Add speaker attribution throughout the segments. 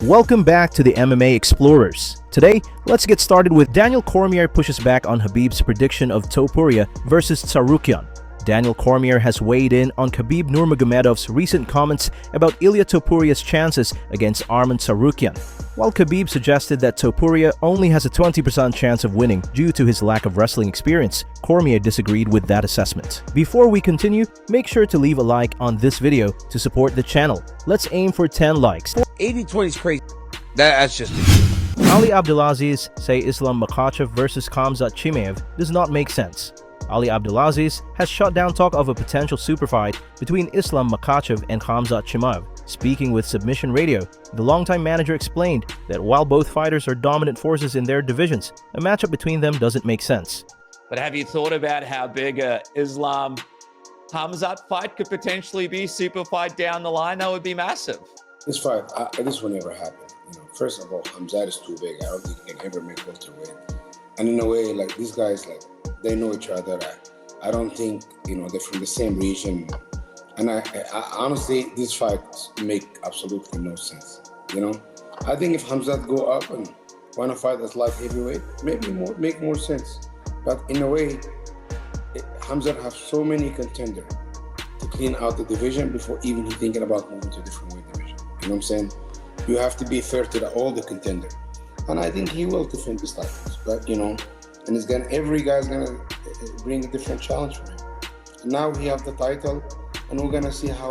Speaker 1: Welcome back to the MMA Explorers. Today, let's get started with Daniel Cormier pushes back on Khabib's prediction of Topuria versus Tsarukyan. Daniel Cormier has weighed in on Khabib Nurmagomedov's recent comments about Ilia Topuria's chances against Arman Tsarukyan. While Khabib suggested that Topuria only has a 20% chance of winning due to his lack of wrestling experience, Cormier disagreed with that assessment. Before we continue, make sure to leave a like on this video to support the channel. Let's aim for 10 likes.
Speaker 2: 80-20 is crazy. That's just
Speaker 1: Ali Abdelaziz say Islam Makhachev versus Khamzat Chimaev does not make sense. Ali Abdelaziz has shut down talk of a potential super fight between Islam Makhachev and Khamzat Chimaev. Speaking with Submission Radio, the longtime manager explained that while both fighters are dominant forces in their divisions, a matchup between them doesn't make sense.
Speaker 3: But have you thought about how big a Islam Khamzat fight could potentially be? Super fight down the line, that would be massive.
Speaker 4: This fight, this will never happen. First of all, Khamzat is too big. I don't think he can ever make welterweight. And in a way, like these guys, like they know each other. I don't think they're from the same region. And I honestly, these fights make absolutely no sense. I think if Khamzat go up and want to fight as light heavyweight, maybe make more sense. But in a way, Khamzat has so many contenders to clean out the division before even he thinking about moving to a different weight division. You know what I'm saying? You have to be fair to all the contenders. And I think he will defend his titles. But, and every guy's going to bring a different challenge for him. And now we have the title, and we're going to see how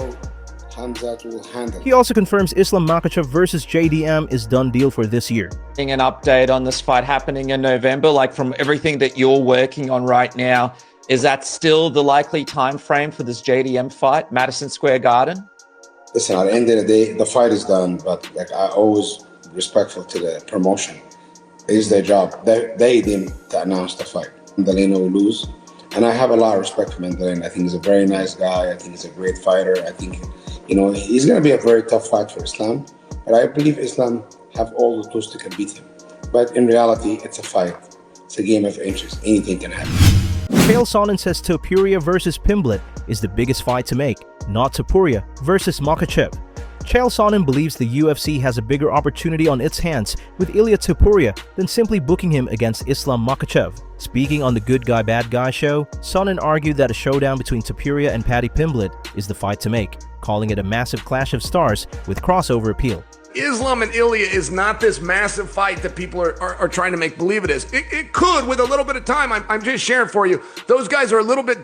Speaker 4: Khamzat will handle it.
Speaker 1: He also confirms Islam Makhachev versus JDM is done deal for this year.
Speaker 3: An update on this fight happening in November, like from everything that you're working on right now, is that still the likely time frame for this JDM fight, Madison Square Garden?
Speaker 4: Listen, at the end of the day, the fight is done, but I always respectful to the promotion. It is their job. They didn't announce the fight. Dillon will lose. And I have a lot of respect for Dillon. I think he's a very nice guy. I think he's a great fighter. I think, he's going to be a very tough fight for Islam. But I believe Islam have all the tools to beat him. But in reality, it's a fight. It's a game of inches. Anything can happen.
Speaker 1: Chael Sonnen says Topuria versus Pimblett is the biggest fight to make, not Topuria versus Makhachev. Chael Sonnen believes the UFC has a bigger opportunity on its hands with Ilia Topuria than simply booking him against Islam Makhachev. Speaking on the Good Guy Bad Guy show, Sonnen argued that a showdown between Topuria and Paddy Pimblett is the fight to make, calling it a massive clash of stars with crossover appeal.
Speaker 5: Islam and Ilia is not this massive fight that people are trying to make believe it is. It could, with a little bit of time. I'm just sharing for you. Those guys are a little bit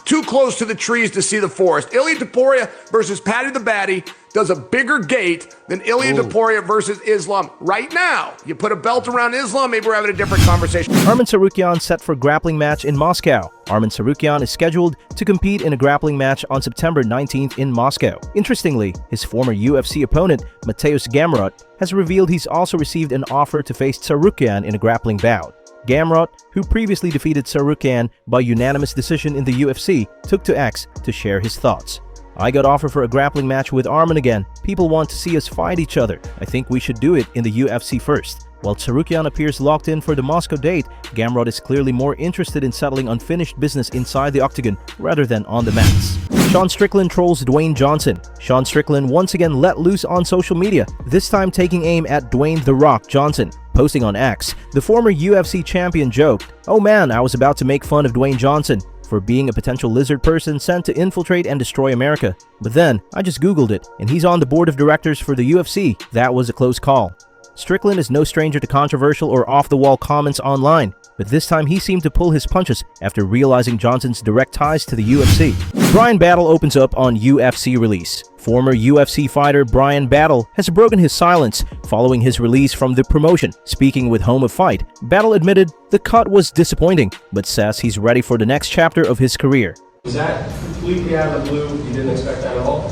Speaker 5: too close to the trees to see the forest. Ilia Topuria versus Paddy the Baddy does a bigger gate than Ilia Topuria versus Islam right now. You put a belt around Islam, maybe we're having a different conversation.
Speaker 1: Arman Tsarukyan set for grappling match in Moscow. Arman Tsarukyan is scheduled to compete in a grappling match on September 19th in Moscow. Interestingly, his former UFC opponent, Mateusz Gamrot, has revealed he's also received an offer to face Tsarukyan in a grappling bout. Gamrot, who previously defeated Tsarukyan by unanimous decision in the UFC, took to X to share his thoughts. I got offered for a grappling match with Arman again. People want to see us fight each other. I think we should do it in the UFC first. While Tsarukyan appears locked in for the Moscow date, Gamrot is clearly more interested in settling unfinished business inside the octagon rather than on the mats. Sean Strickland trolls Dwayne Johnson. Sean Strickland once again let loose on social media, this time taking aim at Dwayne "The Rock" Johnson. Posting on X, the former UFC champion joked, "Oh man, I was about to make fun of Dwayne Johnson for being a potential lizard person sent to infiltrate and destroy America. But then, I just googled it, and he's on the board of directors for the UFC. That was a close call." Strickland is no stranger to controversial or off-the-wall comments online, but this time he seemed to pull his punches after realizing Johnson's direct ties to the UFC. Bryan Battle opens up on UFC release. Former UFC fighter Bryan Battle has broken his silence following his release from the promotion. Speaking with Home of Fight, Battle admitted the cut was disappointing, but says he's ready for the next chapter of his career.
Speaker 6: Was that completely out of the blue? You didn't expect that at all?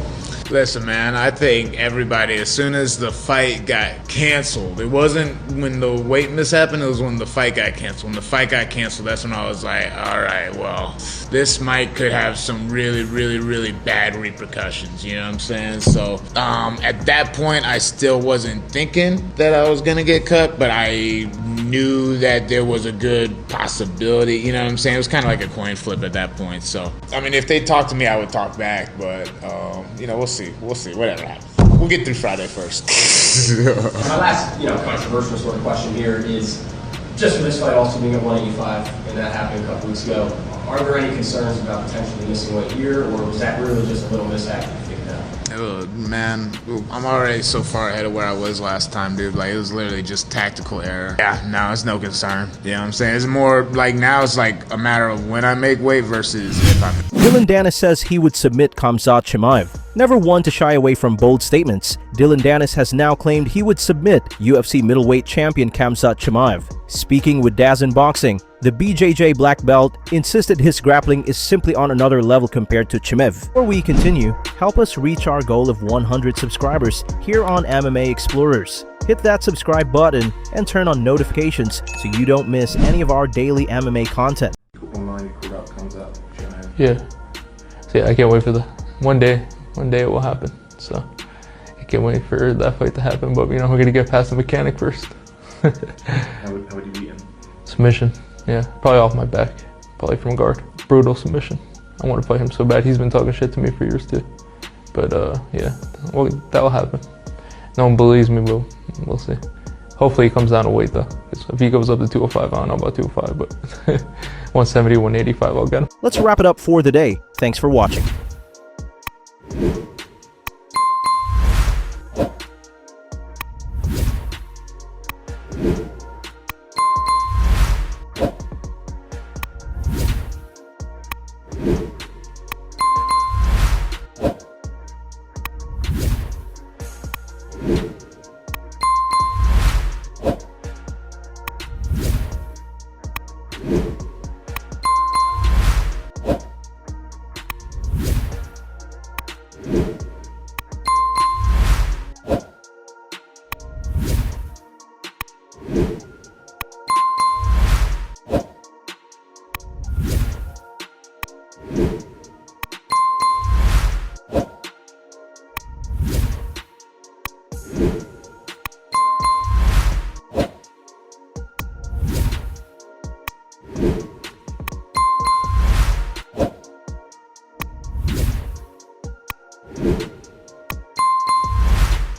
Speaker 7: Listen, man, I think everybody, as soon as the fight got canceled, it wasn't when the weight miss happened, it was when the fight got canceled. When the fight got canceled, that's when I was like, all right, well, this could have some really, really, really bad repercussions, you know what I'm saying? So at that point, I still wasn't thinking that I was going to get cut, but I knew that there was a good possibility, you know what I'm saying? It was kind of like a coin flip at that point. So, I mean, if they talked to me, I would talk back, but, you know, we'll see, whatever happens. We'll get through Friday first.
Speaker 6: My last, controversial sort of question here is, just for this fight also being at 185, and that happened a couple weeks ago, are there any concerns about potentially missing weight here, or was that really just a little mishap you figured out?
Speaker 7: Oh, man, I'm already so far ahead of where I was last time, dude. Like, it was literally just tactical error. Yeah, no, it's no concern. You know what I'm saying? It's more like now it's like a matter of when I make weight versus if I.
Speaker 1: Dillon Danis says he would submit Khamzat Chimaev. Never one to shy away from bold statements, Dillon Danis has now claimed he would submit UFC middleweight champion Khamzat Chimaev. Speaking with DAZN Boxing, the BJJ black belt insisted his grappling is simply on another level compared to Chimaev. Before we continue, help us reach our goal of 100 subscribers here on MMA Explorers. Hit that subscribe button and turn on notifications so you don't miss any of our daily MMA content.
Speaker 8: Yeah. So yeah, I can't wait for the one day it will happen. So I can't wait for that fight to happen. But we're gonna get past the mechanic first.
Speaker 6: How would you beat him?
Speaker 8: Submission. Yeah, probably off my back. Probably from guard. Brutal submission. I want to fight him so bad. He's been talking shit to me for years too. But yeah, well, that'll happen. No one believes me, but we'll see. Hopefully he comes down to weight though. If he goes up to 205, I don't know about 205, but 170, 185, I'll get him.
Speaker 1: Let's wrap it up for the day. Thanks for watching.
Speaker 9: You